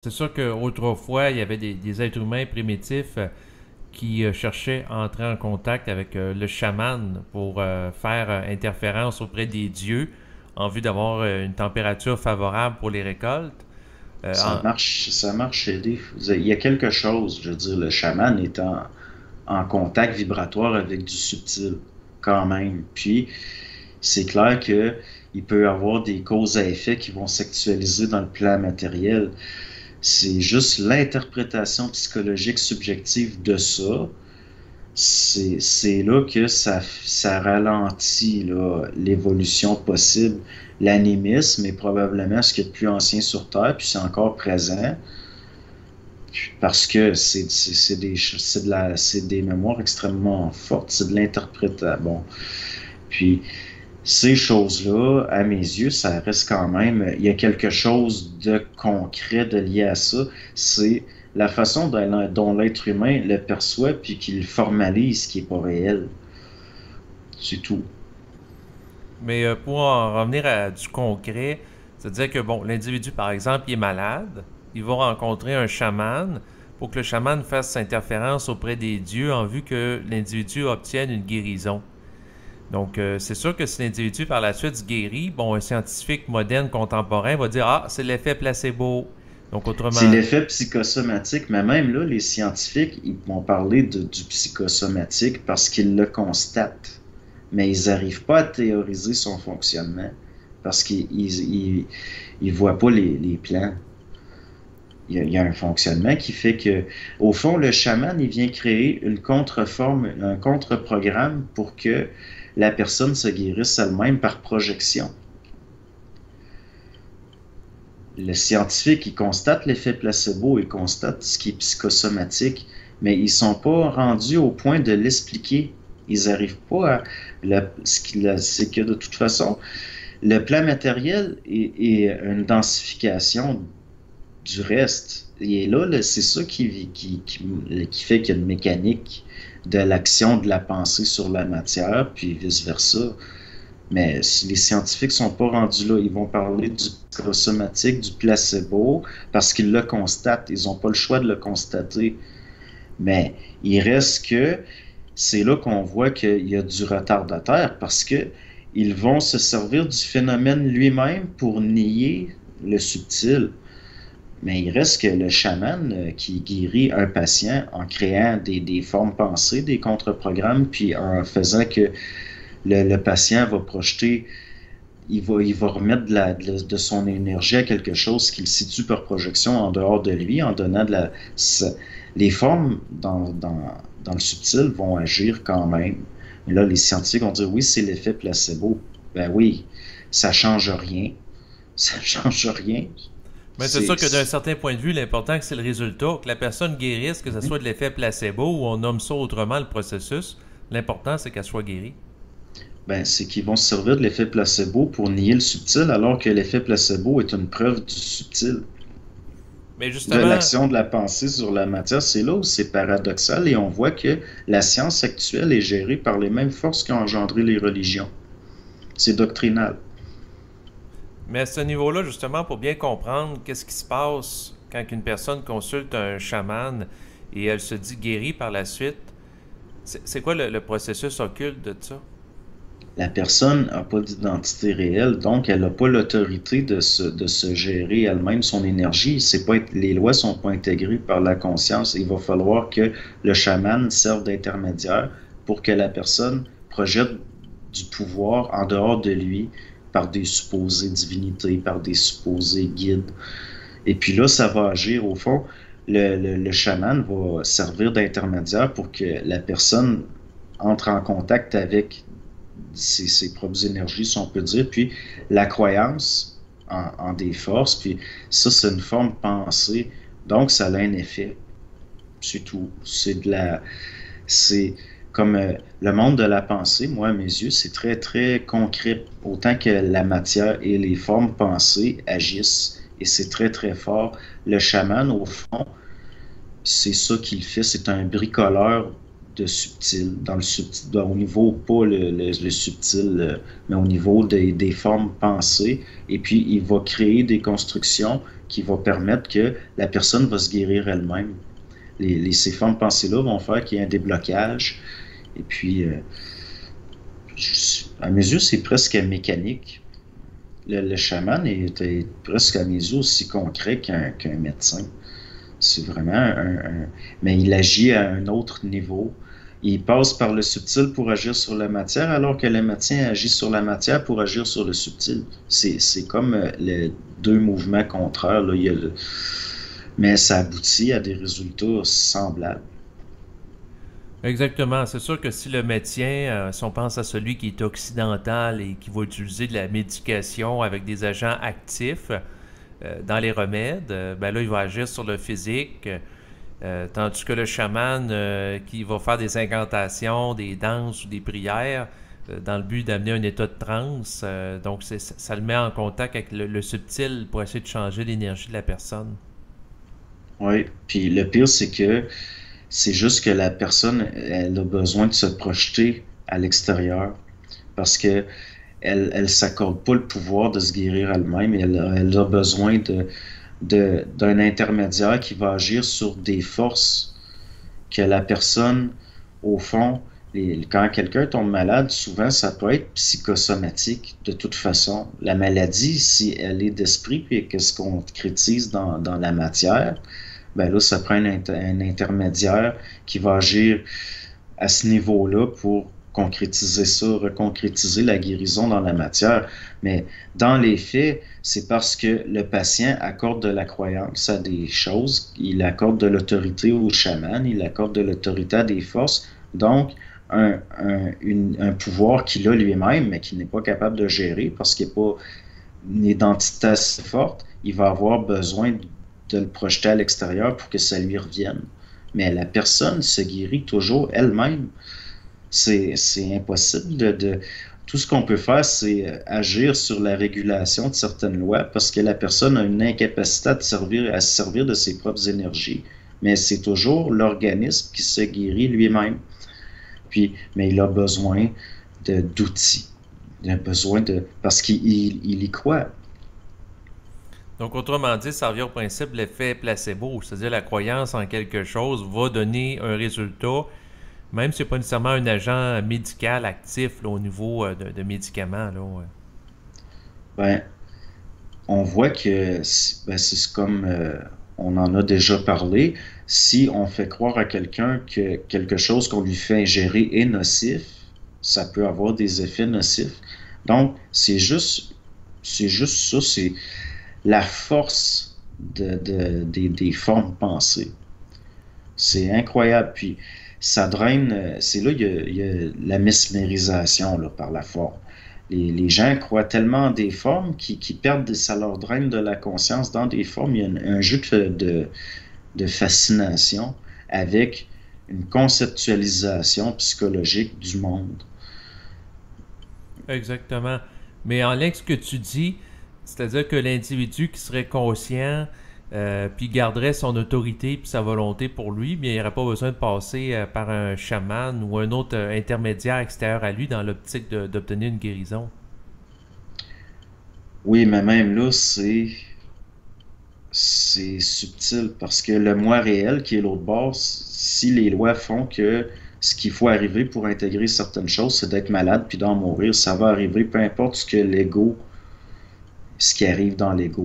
C'est sûr qu'autrefois, il y avait des êtres humains primitifs qui cherchaient à entrer en contact avec le chaman pour faire interférence auprès des dieux en vue d'avoir une température favorable pour les récoltes. Euh, en- Ça marche chez les... Il y a quelque chose, je veux dire, le chaman est en contact vibratoire avec du subtil, quand même. Puis, c'est clair que il peut y avoir des causes à effet qui vont s'actualiser dans le plan matériel. C'est juste l'interprétation psychologique subjective de ça. C'est là que ça ralentit l'évolution possible. L'animisme est probablement ce qui est le plus ancien sur Terre, puis c'est encore présent, parce que c'est des mémoires extrêmement fortes, c'est de l'interprétation. Bon. Puis ces choses-là, à mes yeux, ça reste quand même, il y a quelque chose de concret de lié à ça. C'est la façon dont l'être humain le perçoit puis qu'il formalise ce qui est pas réel. C'est tout. mais pour en revenir à du concret, c'est-à-dire que bon, l'individu, par exemple, il est malade, il va rencontrer un chaman pour que le chaman fasse interférence auprès des dieux en vue que l'individu obtienne une guérison. Donc, c'est sûr que si l'individu par la suite se guérit, bon, un scientifique moderne contemporain va dire ah, c'est l'effet placebo. Donc, C'est autrement, l'effet psychosomatique, mais même là, les scientifiques, ils vont parler du psychosomatique parce qu'ils le constatent. Mais ils n'arrivent pas à théoriser son fonctionnement parce qu'ils voient pas les plans. Il y a un fonctionnement qui fait que, au fond, le chaman, il vient créer une contreforme, un contre-programme pour que la personne se guérisse elle-même par projection. Le scientifique, il constate l'effet placebo, il constate ce qui est psychosomatique, mais ils sont pas rendus au point de l'expliquer. Ils n'arrivent pas à... C'est que de toute façon, le plan matériel est une densification du reste. Et là, c'est ça qui fait qu'il y a une mécanique de l'action de la pensée sur la matière, puis vice-versa. Mais si les scientifiques sont pas rendus là, ils vont parler du psychosomatique, du placebo, parce qu'ils le constatent. Ils n'ont pas le choix de le constater. Mais il reste que c'est là qu'on voit qu'il y a du retardataire, parce que ils vont se servir du phénomène lui-même pour nier le subtil. Mais il reste que le chaman qui guérit un patient en créant des formes pensées, des contre-programmes, puis en faisant que le patient va projeter, il va remettre de son énergie à quelque chose qu'il situe par projection en dehors de lui, en donnant les formes dans le subtil vont agir quand même. Mais là, les scientifiques vont dire oui, c'est l'effet placebo. Ben oui, ça change rien. Ça change rien. mais c'est sûr C'est, que d'un certain point de vue, l'important c'est le résultat, que la personne guérisse, que ce soit de l'effet placebo ou on nomme ça autrement le processus. L'important c'est qu'elle soit guérie. ben, c'est qu'ils vont se servir de l'effet placebo pour nier le subtil, alors que l'effet placebo est une preuve du subtil, Mais de justement, l'action de la pensée sur la matière. C'est là où c'est paradoxal et on voit que la science actuelle est gérée par les mêmes forces qui ont engendré les religions. C'est doctrinal. mais à ce niveau-là, justement, pour bien comprendre qu'est-ce qui se passe quand une personne consulte un chaman et elle se dit guérie par la suite, c'est quoi le processus occulte de ça? La personne n'a pas d'identité réelle, donc elle n'a pas l'autorité de se gérer elle-même son énergie. C'est pas, les lois ne sont pas intégrées par la conscience. Il va falloir que le chaman serve d'intermédiaire pour que la personne projette du pouvoir en dehors de lui par des supposées divinités, par des supposés guides. Et puis là, ça va agir au fond. Le chaman va servir d'intermédiaire pour que la personne entre en contact avec ses propres énergies, si on peut dire, puis la croyance en des forces, puis ça, c'est une forme pensée, donc ça a un effet, c'est tout. C'est comme le monde de la pensée, moi, à mes yeux, c'est très, très concret, autant que la matière et les formes pensées agissent, et c'est très, très fort. Le chaman, au fond, c'est ça qu'il fait, c'est un bricoleur de subtil, dans le subtil, au niveau, pas le subtil, mais au niveau des formes pensées. Et puis, il va créer des constructions qui va permettre que la personne va se guérir elle-même. Ces formes de pensée-là vont faire qu'il y ait un déblocage. Et puis, à mes yeux, c'est presque mécanique. Le chaman est presque à mes yeux aussi concret qu'un médecin. C'est vraiment mais il agit à un autre niveau. Il passe par le subtil pour agir sur la matière, alors que le médecin agit sur la matière pour agir sur le subtil. C'est comme les deux mouvements contraires, là. Mais ça aboutit à des résultats semblables. Exactement. C'est sûr que si le médecin, si on pense à celui qui est occidental et qui va utiliser de la médication avec des agents actifs dans les remèdes, ben là, il va agir sur le physique. Tandis que le chaman qui va faire des incantations, des danses ou des prières dans le but d'amener un état de transe, donc ça le met en contact avec le subtil pour essayer de changer l'énergie de la personne. Oui, puis le pire, c'est que c'est juste que la personne, elle a besoin de se projeter à l'extérieur parce que elle s'accorde pas le pouvoir de se guérir elle-même. Elle a besoin d'un intermédiaire qui va agir sur des forces que la personne, au fond, quand quelqu'un tombe malade, souvent ça peut être psychosomatique de toute façon. La maladie, si elle est d'esprit puis qu'est-ce qu'on concrétise dans la matière, ben là, ça prend un intermédiaire qui va agir à ce niveau-là pour concrétiser ça, reconcrétiser la guérison dans la matière. Mais dans les faits, c'est parce que le patient accorde de la croyance à des choses, il accorde de l'autorité au chaman, il accorde de l'autorité à des forces, donc un pouvoir qu'il a lui-même, mais qu'il n'est pas capable de gérer parce qu'il n'est pas une identité assez forte, il va avoir besoin de le projeter à l'extérieur pour que ça lui revienne. Mais la personne se guérit toujours elle-même. C'est impossible Tout ce qu'on peut faire, c'est agir sur la régulation de certaines lois parce que la personne a une incapacité à se servir de ses propres énergies. Mais c'est toujours l'organisme qui se guérit lui-même. Mais il a besoin d'outils. Il a besoin parce qu'il y croit. Donc, autrement dit, ça revient au principe de l'effet placebo, c'est-à-dire la croyance en quelque chose va donner un résultat, même si ce n'est pas nécessairement un agent médical actif là, au niveau de médicaments. Là, ouais. Ben, on voit que c'est comme on en a déjà parlé. Si on fait croire à quelqu'un que quelque chose qu'on lui fait ingérer est nocif, ça peut avoir des effets nocifs. Donc, c'est juste ça, c'est la force des formes pensées. C'est incroyable. Puis, ça draine. C'est là qu'il y a la mesmérisation là, par la forme. Les gens croient tellement en des formes qu'ils perdent, ça leur draine de la conscience dans des formes. Il y a un jeu de fascination avec une conceptualisation psychologique du monde. Exactement. Mais en lien avec ce que tu dis, c'est-à-dire que l'individu qui serait conscient puis garderait son autorité puis sa volonté pour lui, bien, il n'aurait pas besoin de passer par un chaman ou un autre intermédiaire extérieur à lui dans l'optique d'obtenir une guérison. Oui, mais même là, c'est subtil parce que le moi réel qui est l'autre bord, si les lois font que ce qu'il faut arriver pour intégrer certaines choses, c'est d'être malade puis d'en mourir, ça va arriver peu importe ce qui arrive dans l'ego.